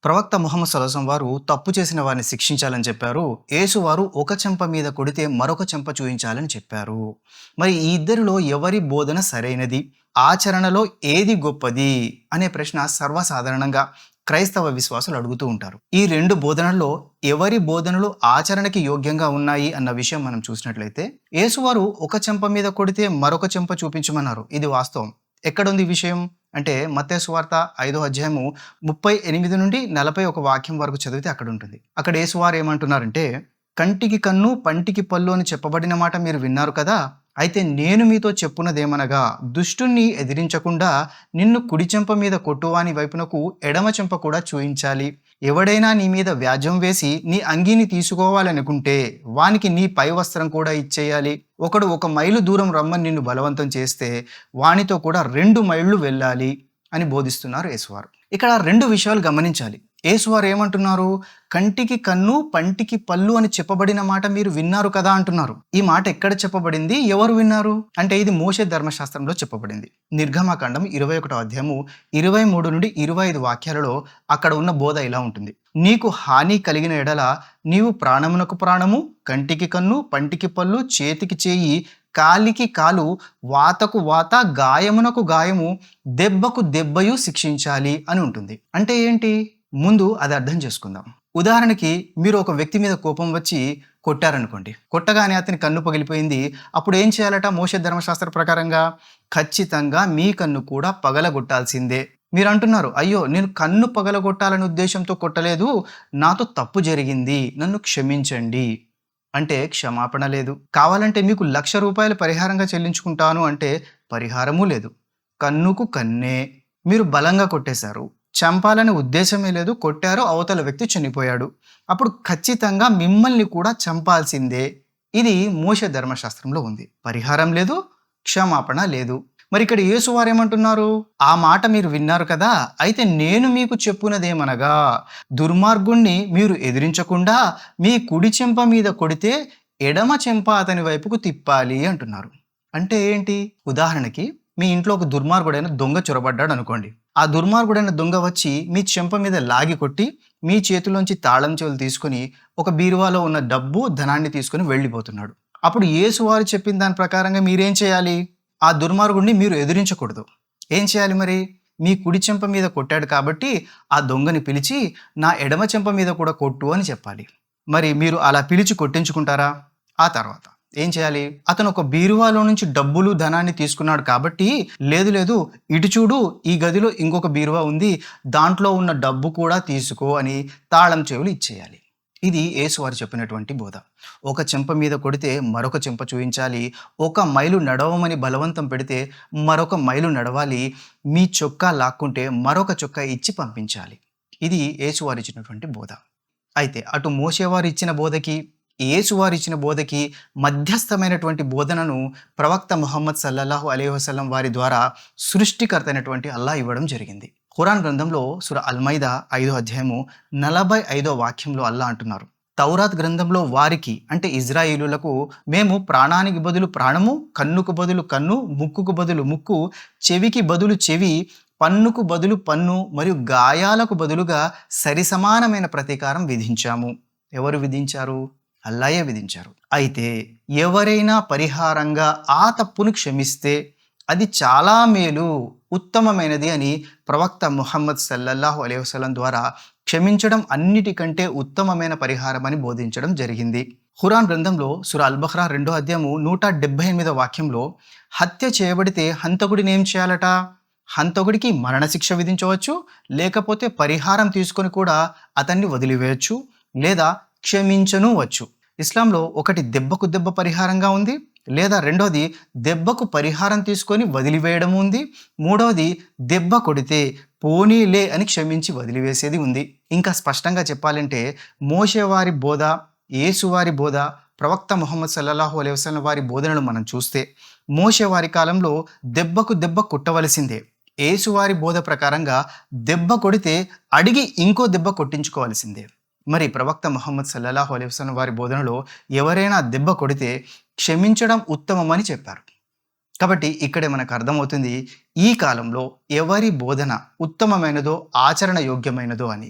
ప్రవక్త ముహమ్మద్ సల్లల్లాహు వారు తప్పు చేసిన వారిని శిక్షించాలని చెప్పారు. యేసు వారు ఒక చెంప మీద కొడితే మరొక చెంప చూయించాలని చెప్పారు. మరి ఈ ఇద్దరిలో ఎవరి బోధన సరైనది? ఆచరణలో ఏది గొప్పది? అనే ప్రశ్న సర్వసాధారణంగా క్రైస్తవ విశ్వాసులు అడుగుతూ ఉంటారు. ఈ 2 బోధనల్లో ఎవరి బోధనలు ఆచరణకి యోగ్యంగా ఉన్నాయి అన్న విషయం మనం చూసినట్లయితే, యేసువారు ఒక చెంప మీద కొడితే మరొక చెంప చూపించమన్నారు. ఇది వాస్తవం. ఎక్కడుంది ఈ విషయం? అంటే మత్తయి సువార్త 5వ అధ్యాయము 38 నుండి 41 వాక్యం వరకు చదివితే అక్కడుంటుంది. అక్కడ యేసువారు ఏమంటున్నారంటే, కంటికి కన్ను, పంటికి పళ్ళు అని చెప్పబడిన మాట మీరు విన్నారు కదా! అయితే నేను మీతో చెప్పున్నదేమనగా, దుష్టుణ్ణి ఎదిరించకుండా నిన్ను కుడి చెంప మీద కొట్టువాని వైపునకు ఎడమ చెంప కూడా చూయించాలి. ఎవడైనా నీ మీద వ్యాజ్యం వేసి నీ అంగీని తీసుకోవాలనుకుంటే వానికి నీ పై వస్త్రం కూడా ఇచ్చేయాలి. ఒకడు 1 మైలు దూరం రమ్మని నిన్ను బలవంతం చేస్తే వానితో కూడా 2 మైళ్ళు వెళ్ళాలి అని బోధిస్తున్నారు యేసువారు. ఇక్కడ 2 విషయాలు గమనించాలి. యేసువారు ఏమంటున్నారు? కంటికి కన్ను, పంటికి పళ్ళు అని చెప్పబడిన మాట మీరు విన్నారు కదా అంటున్నారు. ఈ మాట ఎక్కడ చెప్పబడింది? ఎవరు విన్నారు? అంటే ఇది మోషే ధర్మశాస్త్రంలో చెప్పబడింది. నిర్గమకాండం 21వ అధ్యాయము 23 నుండి 25 వాక్యాలలో అక్కడ ఉన్న బోధ ఇలా ఉంటుంది. నీకు హాని కలిగిన ఎడల నీవు ప్రాణమునకు ప్రాణము, కంటికి కన్ను, పంటికి పళ్ళు, చేతికి చేయి, కాలికి కాలు, వాతకు వాత, గాయమునకు గాయము, దెబ్బకు దెబ్బయు శిక్షించాలి అని ఉంటుంది. అంటే ఏంటి? ముందు అది అర్థం చేసుకుందాం. ఉదాహరణకి మీరు ఒక వ్యక్తి మీద కోపం వచ్చి కొట్టారనుకోండి. కొట్టగానే అతని కన్ను పగిలిపోయింది. అప్పుడు ఏం చేయాలట? మోషే ధర్మశాస్త్ర ప్రకారంగా ఖచ్చితంగా మీ కన్ను కూడా పగలగొట్టాల్సిందే. మీరు అంటున్నారు, అయ్యో నేను కన్ను పగలగొట్టాలనే ఉద్దేశంతో కొట్టలేదు, నాతో తప్పు జరిగింది, నన్ను క్షమించండి అంటే క్షమాపణ లేదు. కావాలంటే మీకు ₹1,00,000 పరిహారంగా చెల్లించుకుంటాను అంటే పరిహారము లేదు. కన్నుకు కన్నే. మీరు బలంగా కొట్టేశారు, చంపాలనే ఉద్దేశమే లేదు, కొట్టారు, అవతల వ్యక్తి చనిపోయాడు. అప్పుడు ఖచ్చితంగా మిమ్మల్ని కూడా చంపాల్సిందే. ఇది మోషే ధర్మశాస్త్రంలో ఉంది. పరిహారం లేదు, క్షమాపణ లేదు. మరి ఇక్కడ యేసువారు ఏమంటున్నారు? ఆ మాట మీరు విన్నారు కదా! అయితే నేను మీకు చెప్పునదేమనగా, దుర్మార్గుణ్ణి మీరు ఎదిరించకుండా మీ కుడి చెంప మీద కొడితే ఎడమ చెంప అతని వైపుకు తిప్పాలి అంటున్నారు. అంటే ఏంటి? ఉదాహరణకి మీ ఇంట్లో ఒక దుర్మార్గుడైన దొంగ చొరబడ్డాడు అనుకోండి. ఆ దుర్మార్గుడైన దొంగ వచ్చి మీ చెంప మీద లాగి కొట్టి మీ చేతిలోంచి తాళం చెవులు తీసుకొని ఒక బీరువాలో ఉన్న డబ్బు, ధనాన్ని తీసుకొని వెళ్ళిపోతున్నాడు. అప్పుడు యేసువారు చెప్పిన దాని ప్రకారంగా మీరేం చేయాలి? ఆ దుర్మార్గుడిని మీరు ఎదిరించకూడదు. ఏం చేయాలి మరి? మీ కుడి చెంప మీద కొట్టాడు కాబట్టి ఆ దొంగని పిలిచి నా ఎడమ చెంప మీద కూడా కొట్టు అని చెప్పాలి. మరి మీరు అలా పిలిచి కొట్టించుకుంటారా? ఆ తర్వాత ఏం చేయాలి? అతను ఒక బీరువాలో నుంచి డబ్బులు, ధనాన్ని తీసుకున్నాడు కాబట్టి లేదు లేదు ఇటు చూడు, ఈ గదిలో ఇంకొక బీరువా ఉంది, దాంట్లో ఉన్న డబ్బు కూడా తీసుకో అని తాళం చెవులు ఇచ్చేయాలి. ఇది యేసువారు చెప్పినటువంటి బోధ. ఒక చెంప మీద కొడితే మరొక చెంప చూయించాలి. 1 మైలు నడవమని బలవంతం పెడితే మరొక మైలు నడవాలి. మీ చొక్కా లాక్కుంటే మరొక చొక్కా ఇచ్చి పంపించాలి. ఇది యేసువారు ఇచ్చినటువంటి బోధ. అయితే అటు మోషేవారు ఇచ్చిన బోధకి, యేసువారు ఇచ్చిన బోధకి మధ్యస్థమైనటువంటి బోధనను ప్రవక్త ముహమ్మద్ సల్లల్లాహు అలైహి వసల్లం వారి ద్వారా సృష్టికర్త అయినటువంటి అల్లా ఇవ్వడం జరిగింది. ఖురాన్ గ్రంథంలో సూర అల్-మైదా 5వ అధ్యాయము 45వ వాక్యంలో అల్లా అంటున్నారు, తౌరాత్ గ్రంథంలో వారికి అంటే ఇజ్రాయేలులకు మేము ప్రాణానికి బదులు ప్రాణము, కన్నుకు బదులు కన్ను, ముక్కుకు బదులు ముక్కు, చెవికి బదులు చెవి, పన్నుకు బదులు పన్ను మరియు గాయాలకు బదులుగా సరిసమానమైన ప్రతీకారం విధించాము. ఎవరు విధించారు? అల్లాయే విధించారు. అయితే ఎవరైనా పరిహారంగా ఆ తప్పును క్షమిస్తే అది చాలా మేలు, ఉత్తమమైనది అని ప్రవక్త ముహమ్మద్ సల్లల్లాహు అలైహి వసల్లం ద్వారా క్షమించడం అన్నిటికంటే ఉత్తమమైన పరిహారం అని బోధించడం జరిగింది. ఖురాన్ గ్రంథంలో సూరా అల్-బఖరా 2వ అధ్యాయము 178వ వాక్యంలో హత్య చేయబడితే హంతకుడిని ఏం చేయాలట? హంతకుడికి మరణశిక్ష విధించవచ్చు, లేకపోతే పరిహారం తీసుకొని కూడా అతన్ని వదిలివేయచ్చు, లేదా క్షమించనూవచ్చు. ఇస్లాంలో ఒకటి దెబ్బకు దెబ్బ పరిహారంగా ఉంది, లేదా రెండోది దెబ్బకు పరిహారం తీసుకొని వదిలివేయడం ఉంది, మూడవది దెబ్బ కొడితే పోనీలే అని క్షమించి వదిలివేసేది ఉంది. ఇంకా స్పష్టంగా చెప్పాలంటే మోషేవారి బోధ, యేసువారి బోధ, ప్రవక్త ముహమ్మద్ సల్లల్లాహు అలైహి వసల్లం వారి బోధనలు మనం చూస్తే మోషేవారి కాలంలో దెబ్బకు దెబ్బ కొట్టవలసిందే. యేసువారి బోధ ప్రకారంగా దెబ్బ కొడితే అడిగి ఇంకో దెబ్బ కొట్టించుకోవాల్సిందే. మరి ప్రవక్త ముహమ్మద్ సల్లల్లాహు అలైహి వసల్లం వారి బోధనలో ఎవరైనా దెబ్బ కొడితే క్షమించడం ఉత్తమమని చెప్పారు. కాబట్టి ఇక్కడే మనకు అర్థమవుతుంది ఈ కాలంలో ఎవరి బోధన ఉత్తమమైనదో, ఆచరణ యోగ్యమైనదో అని.